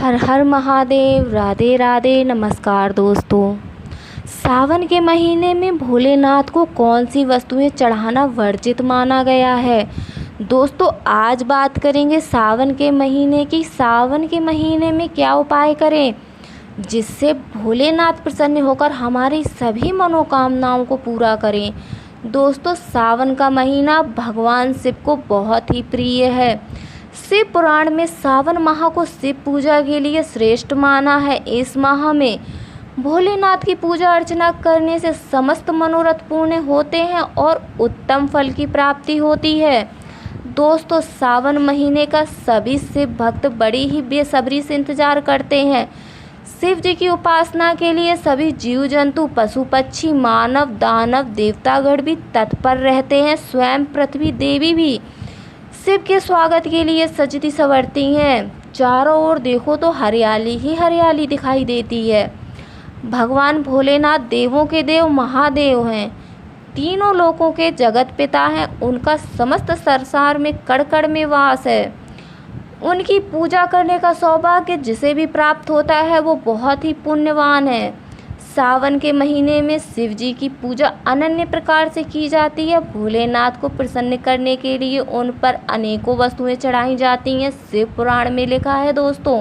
हर हर महादेव। राधे राधे। नमस्कार दोस्तों। सावन के महीने में भोलेनाथ को कौन सी वस्तुएं चढ़ाना वर्जित माना गया है। दोस्तों आज बात करेंगे सावन के महीने की। सावन के महीने में क्या उपाय करें जिससे भोलेनाथ प्रसन्न होकर हमारी सभी मनोकामनाओं को पूरा करें। दोस्तों सावन का महीना भगवान शिव को बहुत ही प्रिय है। शिव पुराण में सावन माह को शिव पूजा के लिए श्रेष्ठ माना है। इस माह में भोलेनाथ की पूजा अर्चना करने से समस्त मनोरथ पूर्ण होते हैं और उत्तम फल की प्राप्ति होती है। दोस्तों सावन महीने का सभी शिव भक्त बड़ी ही बेसब्री से इंतजार करते हैं। शिव जी की उपासना के लिए सभी जीव जंतु, पशु पक्षी, मानव दानव देवतागण भी तत्पर रहते हैं। स्वयं पृथ्वी देवी भी शिव के स्वागत के लिए सजती संवरती हैं। चारों ओर देखो तो हरियाली ही हरियाली दिखाई देती है। भगवान भोलेनाथ देवों के देव महादेव हैं, तीनों लोकों के जगत पिता हैं। उनका समस्त संसार में कण कण में वास है। उनकी पूजा करने का सौभाग्य जिसे भी प्राप्त होता है वो बहुत ही पुण्यवान है। सावन के महीने में शिव जी की पूजा अनन्य प्रकार से की जाती है। भोलेनाथ को प्रसन्न करने के लिए उन पर अनेकों वस्तुएं चढ़ाई जाती हैं। शिव पुराण में लिखा है दोस्तों,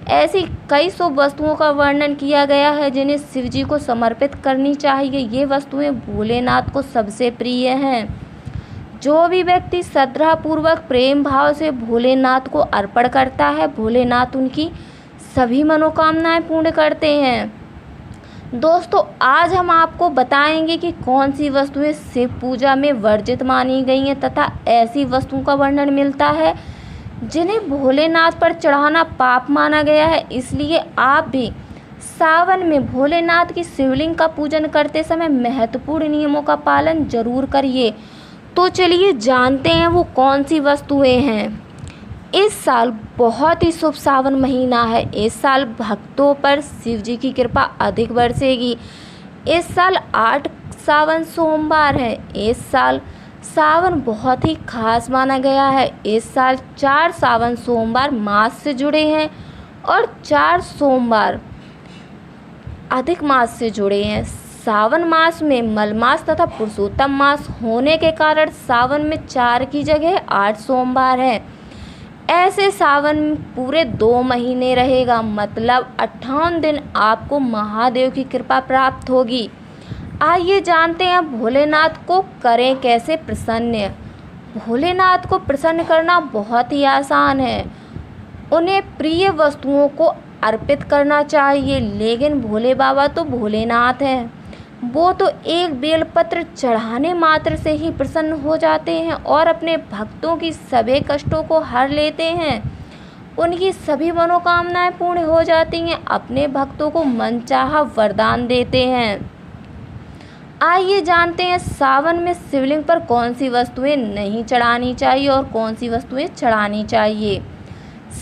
ऐसी कई शुभ वस्तुओं का वर्णन किया गया है जिन्हें शिव जी को समर्पित करनी चाहिए। ये वस्तुएं भोलेनाथ को सबसे प्रिय हैं। जो भी व्यक्ति श्रद्धापूर्वक प्रेम भाव से भोलेनाथ को अर्पण करता है, भोलेनाथ उनकी सभी मनोकामनाएं पूर्ण करते हैं। दोस्तों आज हम आपको बताएंगे कि कौन सी वस्तुएं शिव पूजा में वर्जित मानी गई हैं तथा ऐसी वस्तुओं का वर्णन मिलता है जिन्हें भोलेनाथ पर चढ़ाना पाप माना गया है। इसलिए आप भी सावन में भोलेनाथ की शिवलिंग का पूजन करते समय महत्वपूर्ण नियमों का पालन जरूर करिए। तो चलिए जानते हैं वो कौन सी वस्तुएं हैं। इस साल बहुत ही शुभ सावन महीना है। इस साल भक्तों पर शिव जी की कृपा अधिक बरसेगी। इस साल 8 सावन सोमवार है। इस साल सावन बहुत ही खास माना गया है। इस साल 4 सावन सोमवार मास से जुड़े हैं और 4 सोमवार अधिक मास से जुड़े हैं। सावन मास में मलमास तथा पुरुषोत्तम मास होने के कारण सावन में 4 की जगह 8 सोमवार है। ऐसे सावन पूरे 2 महीने रहेगा, मतलब 58 दिन आपको महादेव की कृपा प्राप्त होगी। आइए जानते हैं भोलेनाथ को करें कैसे प्रसन्न। भोलेनाथ को प्रसन्न करना बहुत ही आसान है। उन्हें प्रिय वस्तुओं को अर्पित करना चाहिए। लेकिन भोले बाबा तो भोलेनाथ हैं, वो तो एक बेलपत्र चढ़ाने मात्र से ही प्रसन्न हो जाते हैं और अपने भक्तों की सभी कष्टों को हर लेते हैं। उनकी सभी मनोकामनाएं पूर्ण हो जाती हैं। अपने भक्तों को मनचाहा वरदान देते हैं। आइए जानते हैं सावन में शिवलिंग पर कौन सी वस्तुएं नहीं चढ़ानी चाहिए और कौन सी वस्तुएं चढ़ानी चाहिए।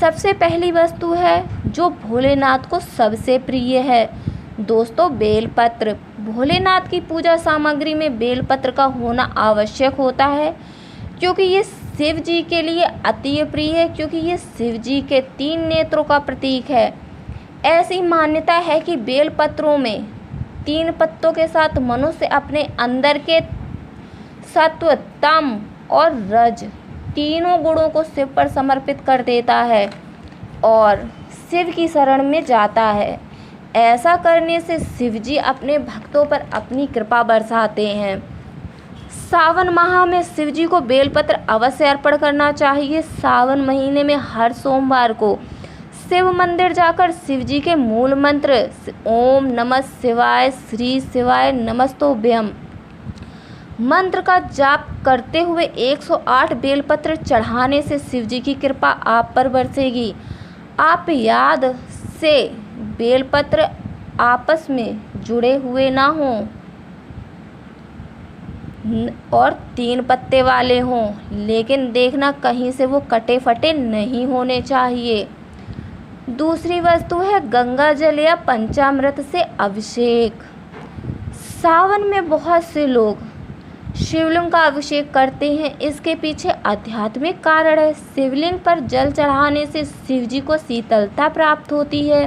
सबसे पहली वस्तु है जो भोलेनाथ को सबसे प्रिय है दोस्तों, बेलपत्र। भोलेनाथ की पूजा सामग्री में बेलपत्र का होना आवश्यक होता है क्योंकि ये शिव जी के लिए अति प्रिय है, क्योंकि ये शिव जी के 3 नेत्रों का प्रतीक है। ऐसी मान्यता है कि बेलपत्रों में 3 पत्तों के साथ मनुष्य अपने अंदर के सत्व, तम और रज तीनों गुणों को शिव पर समर्पित कर देता है और शिव की शरण में जाता है। ऐसा करने से शिव जी अपने भक्तों पर अपनी कृपा बरसाते हैं। सावन माह में शिव जी को बेलपत्र अवश्य अर्पण करना चाहिए। सावन महीने में हर सोमवार को शिव मंदिर जाकर शिव जी के मूल मंत्र ओम नमः शिवाय, श्री शिवाय नमस्तोभ्यम मंत्र का जाप करते हुए 108 बेलपत्र चढ़ाने से शिव जी की कृपा आप पर बरसेगी। आप याद से बेलपत्र आपस में जुड़े हुए ना हों और 3 पत्ते वाले हों, लेकिन देखना कहीं से वो कटे फटे नहीं होने चाहिए। दूसरी वस्तु है गंगा जल या पंचामृत से अभिषेक। सावन में बहुत से लोग शिवलिंग का अभिषेक करते हैं, इसके पीछे आध्यात्मिक कारण है। शिवलिंग पर जल चढ़ाने से शिव जी को शीतलता प्राप्त होती है।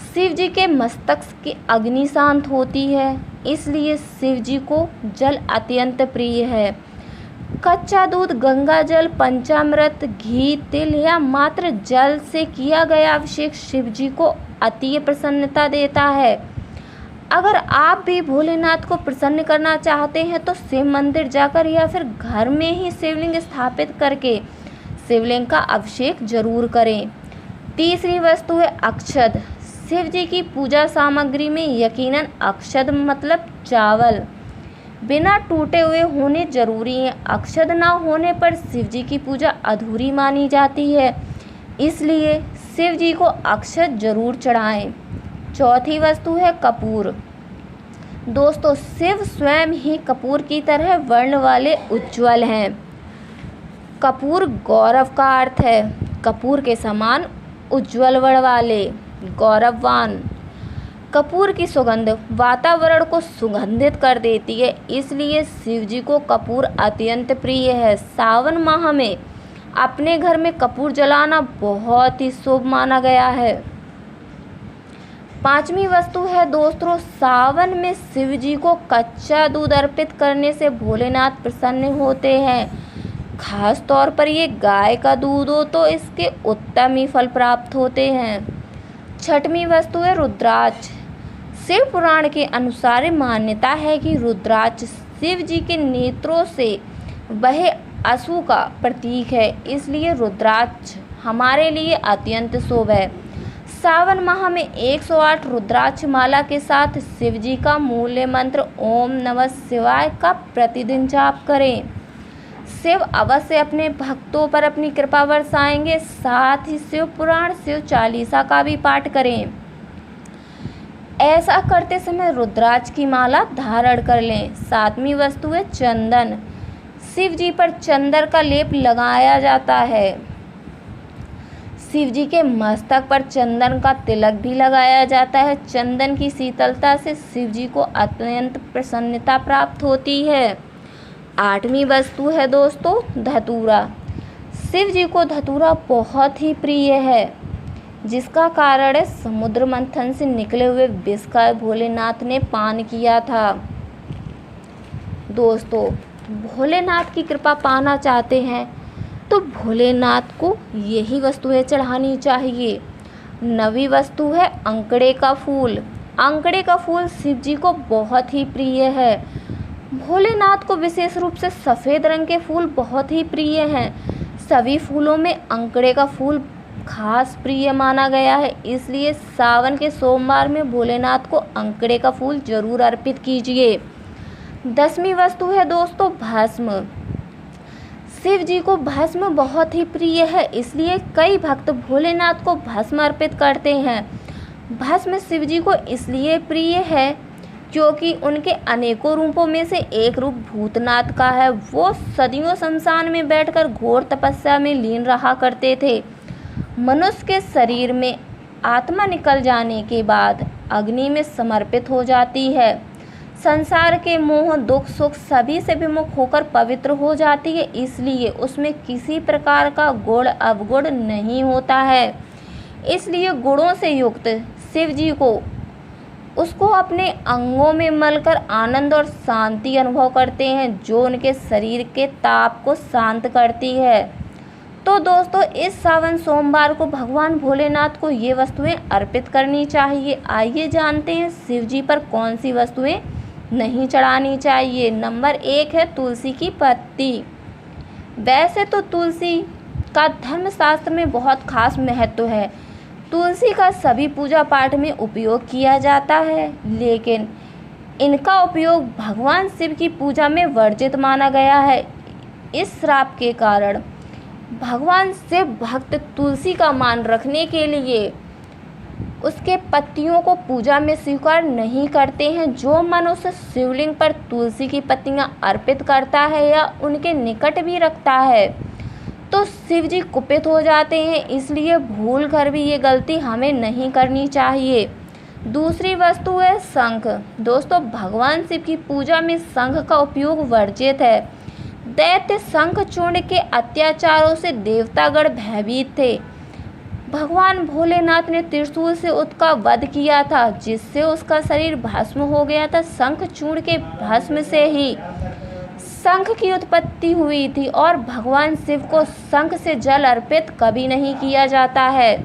शिव जी के मस्तक की अग्नि शांत होती है, इसलिए शिव जी को जल अत्यंत प्रिय है। कच्चा दूध, गंगा जल, पंचामृत, घी, तिल या मात्र जल से किया गया अभिषेक शिव जी को अति प्रसन्नता देता है। अगर आप भी भोलेनाथ को प्रसन्न करना चाहते हैं तो शिव मंदिर जाकर या फिर घर में ही शिवलिंग स्थापित करके शिवलिंग का अभिषेक जरूर करें। तीसरी वस्तु है अक्षत। शिव जी की पूजा सामग्री में यकीनन अक्षत मतलब चावल बिना टूटे हुए होने जरूरी है। अक्षत ना होने पर शिव जी की पूजा अधूरी मानी जाती है, इसलिए शिव जी को अक्षत जरूर चढ़ाएं। चौथी वस्तु है कपूर। दोस्तों, शिव स्वयं ही कपूर की तरह वर्ण वाले उज्ज्वल हैं। कपूर गौरव का अर्थ है। कपूर के समान उज्ज्वल वर्ण वाले, गौरववान। कपूर की सुगंध वातावरण को सुगंधित कर देती है, इसलिए शिव जी को कपूर अत्यंत प्रिय है। सावन माह में अपने घर में कपूर जलाना बहुत ही शुभ माना गया है। पांचवी वस्तु है दोस्तों, सावन में शिव जी को कच्चा दूध अर्पित करने से भोलेनाथ प्रसन्न होते हैं। खास तौर पर ये गाय का दूध हो तो इसके उत्तम ही फल प्राप्त होते हैं। छठवीं वस्तु है रुद्राक्ष। शिव पुराण के अनुसार मान्यता है कि रुद्राक्ष शिव जी के नेत्रों से बहे आंसू का प्रतीक है, इसलिए रुद्राक्ष हमारे लिए अत्यंत शुभ है। सावन माह में 108 रुद्राक्ष माला के साथ शिव जी का मूल्य मंत्र ओम नमः शिवाय का प्रतिदिन जाप करें। शिव अवश्य अपने भक्तों पर अपनी कृपा बरसाएंगे। साथ ही शिव पुराण, शिव चालीसा का भी पाठ करें। ऐसा करते समय रुद्राक्ष की माला धारण कर लें। सातवीं वस्तु है चंदन। शिव जी पर चंदन का लेप लगाया जाता है। शिव जी के मस्तक पर चंदन का तिलक भी लगाया जाता है। चंदन की शीतलता से शिव जी को अत्यंत प्रसन्नता प्राप्त होती है। आठवीं वस्तु है दोस्तों धतूरा। शिव जी को धतूरा बहुत ही प्रिय है, जिसका कारण है समुद्र मंथन से निकले हुए विष का भोलेनाथ ने पान किया था। दोस्तों, भोलेनाथ की कृपा पाना चाहते हैं तो भोलेनाथ को यही वस्तुएं चढ़ानी चाहिए। नवी वस्तु है अंकड़े का फूल। अंकड़े का फूल शिव जी को बहुत ही प्रिय है। भोलेनाथ को विशेष रूप से सफ़ेद रंग के फूल बहुत ही प्रिय हैं। सभी फूलों में अंकड़े का फूल खास प्रिय माना गया है, इसलिए सावन के सोमवार में भोलेनाथ को अंकड़े का फूल जरूर अर्पित कीजिए। 10वीं वस्तु है दोस्तों भस्म। शिव जी को भस्म बहुत ही प्रिय है, इसलिए कई भक्त भोलेनाथ को भस्म अर्पित करते हैं। भस्म शिव जी को इसलिए प्रिय है क्योंकि उनके अनेकों रूपों में से एक रूप भूतनाथ का है। वो सदियों शमशान में बैठकर घोर तपस्या में लीन रहा करते थे। मनुष्य के शरीर में आत्मा निकल जाने के बाद अग्नि में समर्पित हो जाती है। संसार के मोह, दुख, सुख सभी से विमुख होकर पवित्र हो जाती है, इसलिए उसमें किसी प्रकार का गुण अवगुण नहीं होता है। इसलिए गुणों से युक्त शिव जी को उसको अपने अंगों में मलकर आनंद और शांति अनुभव करते हैं, जो उनके शरीर के ताप को शांत करती है। तो दोस्तों, इस सावन सोमवार को भगवान भोलेनाथ को ये वस्तुएं अर्पित करनी चाहिए। आइए जानते हैं शिव जी पर कौन सी वस्तुएं नहीं चढ़ानी चाहिए। नंबर 1 है तुलसी की पत्ती। वैसे तो तुलसी का धर्मशास्त्र में बहुत खास महत्व है। तुलसी का सभी पूजा पाठ में उपयोग किया जाता है, लेकिन इनका उपयोग भगवान शिव की पूजा में वर्जित माना गया है। इस श्राप के कारण भगवान शिव भक्त तुलसी का मान रखने के लिए उसके पत्तियों को पूजा में स्वीकार नहीं करते हैं। जो मनुष्य शिवलिंग पर तुलसी की पत्तियां अर्पित करता है या उनके निकट भी रखता है तो शिव जी कुपित हो जाते हैं, इसलिए भूल कर भी ये गलती हमें नहीं करनी चाहिए। दूसरी वस्तु है शंख। दोस्तों भगवान शिव की पूजा में शंख का उपयोग वर्जित है। दैत्य शंखचूर्ण के अत्याचारों से देवतागण भयभीत थे। भगवान भोलेनाथ ने त्रिशूल से उसका वध किया था, जिससे उसका शरीर भस्म हो गया था। शंखचूर्ण के भस्म से ही शंख की उत्पत्ति हुई थी और भगवान शिव को शंख से जल अर्पित कभी नहीं किया जाता है।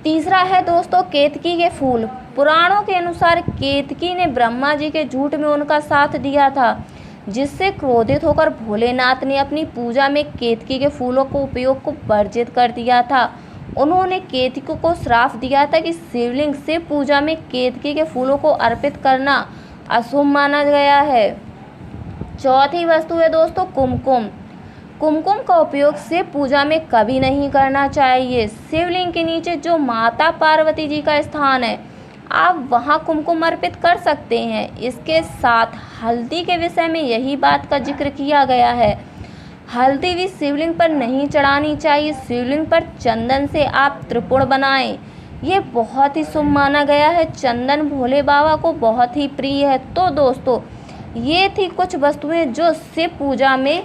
तीसरा है दोस्तों केतकी के फूल। पुराणों के अनुसार केतकी ने ब्रह्मा जी के झूठ में उनका साथ दिया था, जिससे क्रोधित होकर भोलेनाथ ने अपनी पूजा में केतकी के फूलों को उपयोग को वर्जित कर दिया था। उन्होंने केतकी को श्राप दिया था कि शिवलिंग से पूजा में केतकी के फूलों को अर्पित करना अशुभ माना गया है। चौथी वस्तु है दोस्तों कुमकुम। कुमकुम का उपयोग शिव पूजा में कभी नहीं करना चाहिए। शिवलिंग के नीचे जो माता पार्वती जी का स्थान है, आप वहां कुमकुम अर्पित कर सकते हैं। इसके साथ हल्दी के विषय में यही बात का जिक्र किया गया है। हल्दी भी शिवलिंग पर नहीं चढ़ानी चाहिए। शिवलिंग पर चंदन से आप त्रिपुर बनाएं, ये बहुत ही शुभ माना गया है। चंदन भोले बाबा को बहुत ही प्रिय है। तो दोस्तों ये थी कुछ वस्तुएं जो शिव पूजा में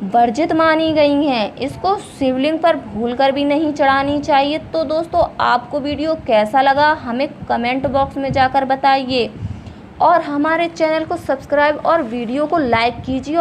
वर्जित मानी गई हैं। इसको शिवलिंग पर भूलकर भी नहीं चढ़ानी चाहिए। तो दोस्तों आपको वीडियो कैसा लगा हमें कमेंट बॉक्स में जाकर बताइए और हमारे चैनल को सब्सक्राइब और वीडियो को लाइक कीजिए।